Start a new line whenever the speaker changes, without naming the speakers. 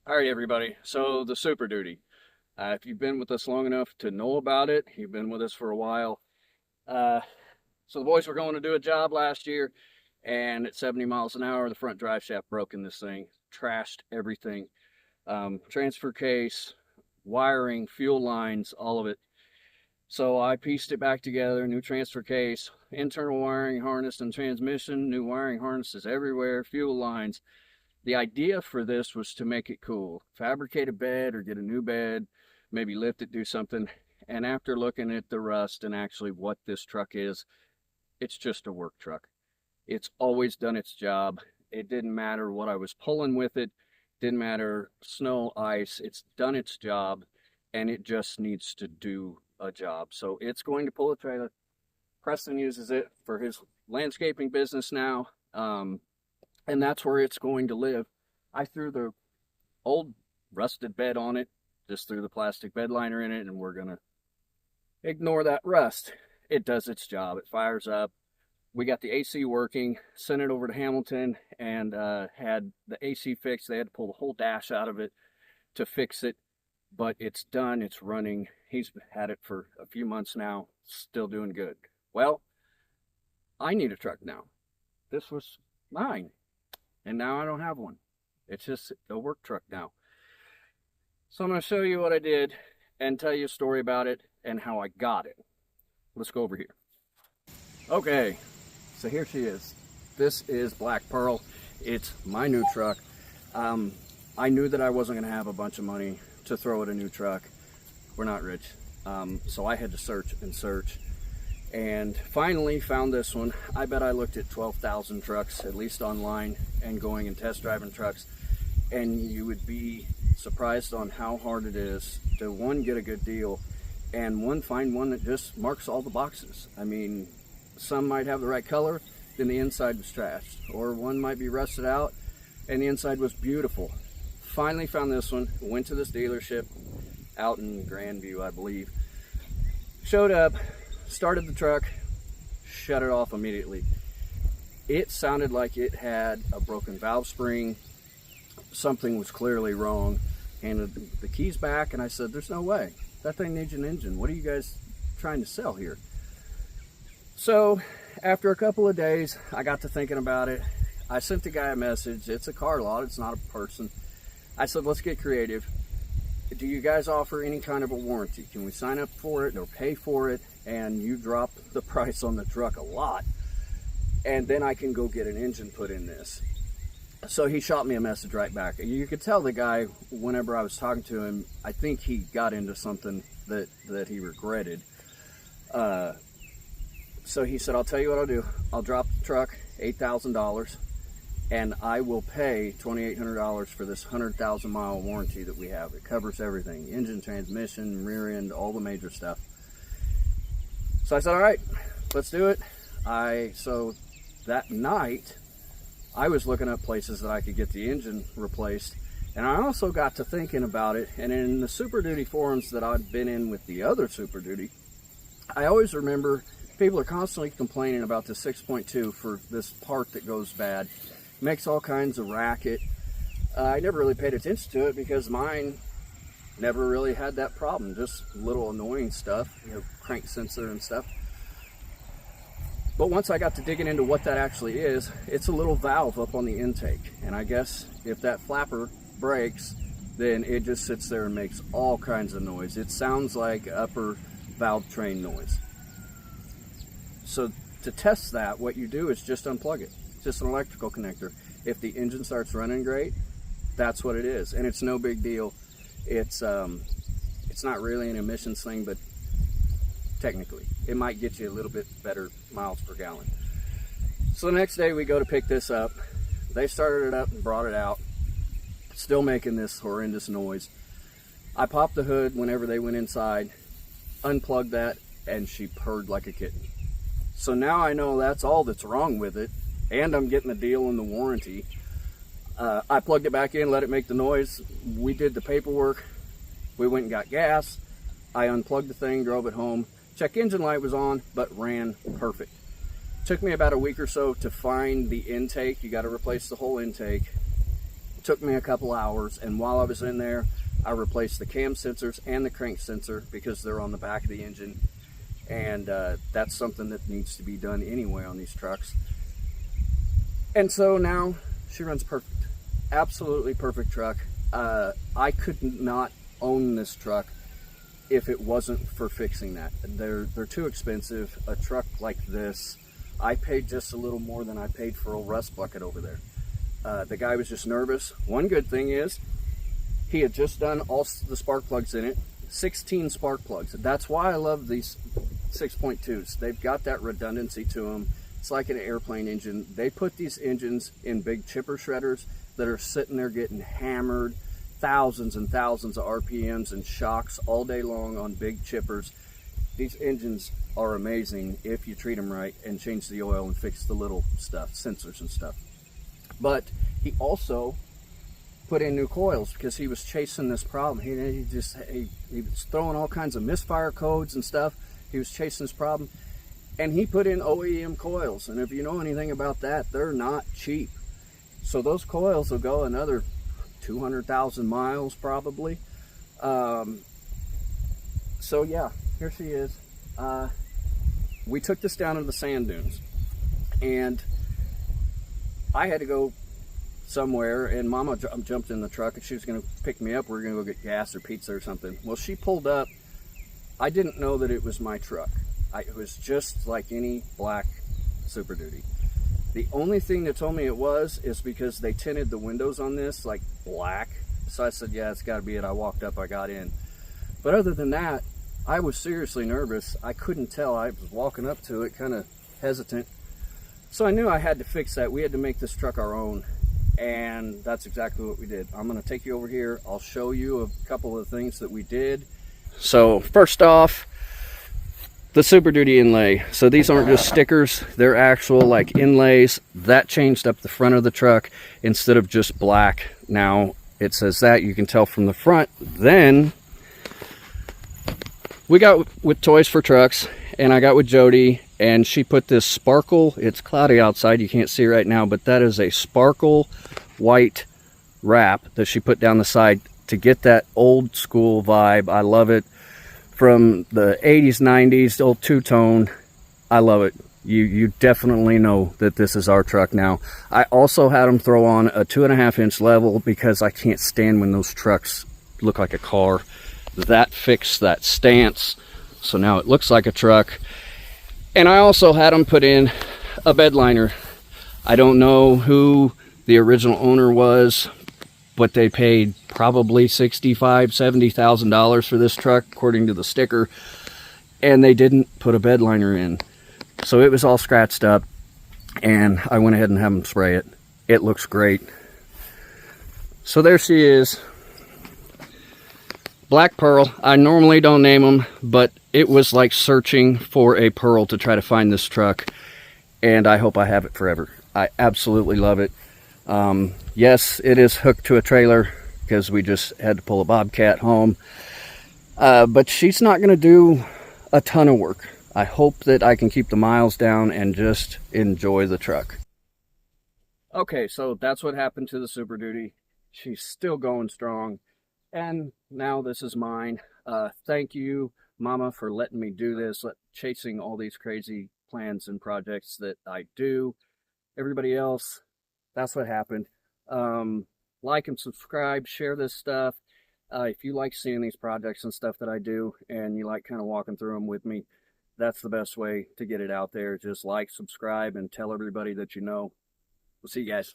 All right, everybody. So the Superduty. If you've been with us long enough to know about it, you've been with us for a while. Uh, so the boys were going to do a job last year, and at 70 miles an hour, the front drive shaft broke in this thing, trashed everything. Transfer case, wiring, fuel lines, all of it. So I pieced it back together, new transfer case, internal wiring harness and transmission, new wiring harnesses everywhere, fuel lines. The idea for this was to make it cool. Fabricate a bed or get a new bed, maybe lift it, do something. And after looking at the rust and actually what this truck is, it's just a work truck. It's always done its job. It didn't matter what I was pulling with it. Didn't matter snow, ice. It's done its job, and it just needs to do a job. So it's going to pull a trailer. Preston uses it for his landscaping business now. And that's where it's going to live. I threw the old rusted bed on it, just threw the plastic bed liner in it, and we're going to ignore that rust. It does its job. It fires up. We got the AC working, sent it over to Hamilton, and had the AC fixed. They had to pull the whole dash out of it to fix it, but it's done. It's running. He's had it for a few months now, still doing good. Well, I need a truck now. This was mine. And now I don't have one. It's just a work truck now. So I'm going to show you what I did and tell you a story about it and how I got it. Let's go over here. Okay, so here she is. This is Black Pearl. It's my new truck. I knew that I wasn't going to have a bunch of money to throw at a new truck. We're not rich. So I had to search and search. And finally found this one. I bet I looked at 12,000 trucks, at least online, and going and test driving trucks, and you would be surprised on how hard it is to, one, get a good deal, and find one that just marks all the boxes. I mean, some might have the right color, then the inside was trashed, or one might be rusted out and the inside was beautiful. Finally found this one, went to this dealership out in Grandview, I believe. Showed up, started the truck, shut it off immediately. It sounded like it had a broken valve spring. Something was clearly wrong. Handed the keys back, and I said, there's no way. That thing needs an engine. What are you guys trying to sell here? So after a couple of days, I got to thinking about it. I sent the guy a message. It's a car lot, it's not a person. I said, let's get creative. Do you guys offer any kind of a warranty? Can we sign up for it or pay for it? And you drop the price on the truck a lot, and then I can go get an engine put in this. So he shot me a message right back. You could tell the guy, whenever I was talking to him, I think he got into something that he regretted. So he said, I'll tell you what I'll do. I'll drop the truck, $8,000, and I will pay $2,800 for this 100,000 mile warranty that we have. It covers everything: engine, transmission, rear end, all the major stuff. So I said, all right, let's do it. So that night, I was looking up places that I could get the engine replaced. And I also got to thinking about it. And in the Super Duty forums that I've been in with the other Super Duty, I always remember people are constantly complaining about the 6.2 for this part that goes bad. Makes all kinds of racket. I never really paid attention to it because mine never really had that problem, just little annoying stuff, crank sensor and stuff. But once I got to digging into what that actually is, it's a little valve up on the intake. And I guess if that flapper breaks, then it just sits there and makes all kinds of noise. It sounds like upper valve train noise. So to test that, what you do is just unplug it. It's just an electrical connector. If the engine starts running great, that's what it is. And it's no big deal. It's not really an emissions thing, but technically it might get you a little bit better miles per gallon. So the next day we go to pick this up. They started it up and brought it out, still making this horrendous noise. I popped the hood whenever they went inside, unplugged that, and she purred like a kitten. So now I know that's all that's wrong with it, and I'm getting the deal on the warranty. I plugged it back in, let it make the noise. We did the paperwork. We went and got gas. I unplugged the thing, drove it home. Check engine light was on, but ran perfect. Took me about a week or so to find the intake. You got to replace the whole intake. Took me a couple hours, and while I was in there, I replaced the cam sensors and the crank sensor because they're on the back of the engine, and that's something that needs to be done anyway on these trucks. And so now she runs perfect, absolutely perfect truck. I could not own this truck if it wasn't for fixing that. They're too expensive. A truck like this, I paid just a little more than I paid for a rust bucket over there. The guy was just nervous. One good thing is he had just done all the spark plugs in it, 16 spark plugs. That's why I love these 6.2s. They've got that redundancy to them. It's like an airplane engine. They put these engines in big chipper shredders that are sitting there getting hammered, thousands and thousands of RPMs and shocks all day long on big chippers. These engines are amazing if you treat them right and change the oil and fix the little stuff, sensors and stuff. But he also put in new coils because he was chasing this problem. He was throwing all kinds of misfire codes and stuff. He was chasing this problem, and he put in OEM coils. And if you know anything about that, they're not cheap. So those coils will go another 200,000 miles probably. So yeah, here she is. We took this down to the sand dunes, and I had to go somewhere, and Mama jumped in the truck and she was going to pick me up. We were going to go get gas or pizza or something. Well, she pulled up. I didn't know that it was my truck. It was just like any black Super Duty. The only thing that told me it was is because they tinted the windows on this like black. So I said, yeah, it's got to be it. I walked up, I got in. But other than that, I was seriously nervous. I couldn't tell. I was walking up to it kind of hesitant. So I knew I had to fix that. We had to make this truck our own, and that's exactly what we did. I'm going to take you over here. I'll show you a couple of things that we did. So first off, the Super Duty inlay. So these aren't just stickers, they're actual like inlays. That changed up the front of the truck instead of just black. Now it says that, you can tell from the front. Then we got with Toys for Trucks, and I got with Jody, and she put this sparkle, it's cloudy outside, you can't see right now, but that is a sparkle white wrap that she put down the side to get that old school vibe. I love it. From the 80s, 90s, old two-tone. I love it. You definitely know that this is our truck now. I also had them throw on a 2.5-inch level because I can't stand when those trucks look like a car. That fixed that stance, so now it looks like a truck. And I also had them put in a bed liner. I don't know who the original owner was, but they paid probably $65,000-$70,000 for this truck, according to the sticker, and they didn't put a bed liner in. So it was all scratched up, and I went ahead and had them spray it. It looks great. So there she is. Black Pearl. I normally don't name them, but it was like searching for a pearl to try to find this truck, and I hope I have it forever. I absolutely love it. Yes, it is hooked to a trailer because we just had to pull a Bobcat home, but she's not going to do a ton of work. I hope that I can keep the miles down and just enjoy the truck. Okay, so that's what happened to the Super Duty. She's still going strong, and now this is mine. Thank you, Mama, for letting me do this, chasing all these crazy plans and projects that I do. Everybody else, that's what happened. Like and subscribe, share this stuff. If you like seeing these projects and stuff that I do, and you like kind of walking through them with me, that's the best way to get it out there. Just like, subscribe, and tell everybody that you know. We'll see you guys.